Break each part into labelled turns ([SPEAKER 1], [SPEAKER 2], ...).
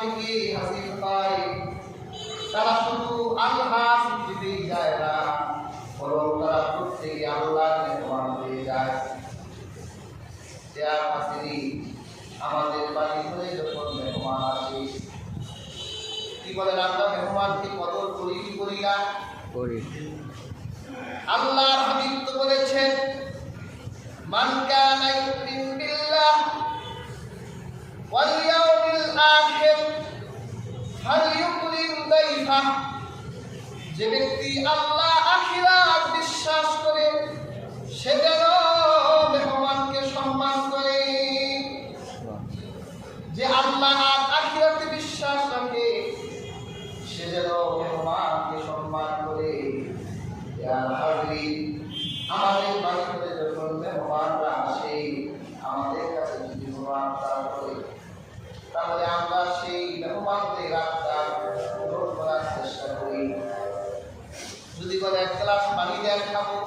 [SPEAKER 1] থেকে হাসিল পায়, তারা শুধু আল্লাহ দিতেই যায় না, বরং তারা প্রত্যেকে আল্লাহর মেহমান হয়ে যায়। আমাদের বাড়িতে যখন মেহমান আসে, কি বলেন, আমরা মেহমানকে কদর করি কি করি না?
[SPEAKER 2] করি।
[SPEAKER 1] আল্লাহর হাবিব তো বলেছেন, মান কানা ইউমিনু বিল্লাহ ওয়াল ইয়াউমিল আখির ফালইউকরিম দাইফাহ। যে ব্যক্তি আল্লাহ আখিরাত বিশ্বাস করে সে যেন মেহমানকে সম্মান করে। যে আল্লাহ আর আখিরাতে বিশ্বাস রাখে সে যেন মেহমানকে সম্মান করে। আমাদের বাড়িতে যখন মেহমানরা আসে, আমাদের কাছে যদি মেহমানরা করে, তাহলে আমরা সেই মেহমানদের আত্মার গ্রহণ করার চেষ্টা করি। যদি বলে এক গ্লাস পানি দেন খাবো,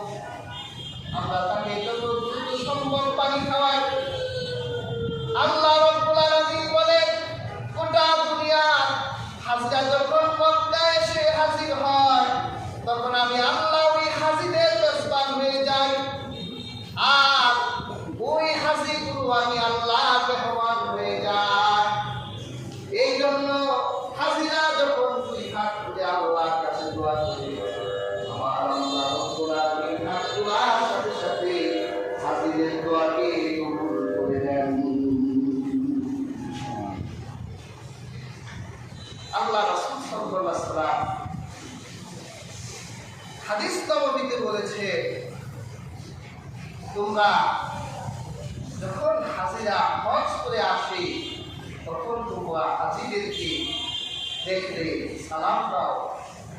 [SPEAKER 1] আমরা তাকে যত দ্রুত সম্ভব পানি খাওয়াই। আল্লাহ রাব্বুল আলামিন বলেন, গোটা দুনিয়ার হাজিরা যখন মক্কায় এসে হাজির হয়, তখন আমি আল্লাহ ওই হাজিদের মেজবান হয়ে যাই, আর ওই হাজিগুলো আমি আল্লাহ মেহমান হয়ে যাই। এই জন্য হাজিরা যখন দুই হাত তুলে আল্লাহর কাছে দোয়া করে, আমার আল্লাহ রাব্বুল আলামিন হাত তোলার সাথে সাথে হাজিদের দোয়াকে কবুল করে দেন। আল্লাহ রাসূল সাল্লাল্লাহু আলাইহি ওয়াসাল্লাম হাদিস নববীতে বলেছে, তোমরা যখন হাজিরা হজ করে আসে, তখন তোমরা হাজিদেরকে দেখলে সালাম দাও,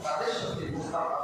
[SPEAKER 1] তাদের সাথে মুসাফা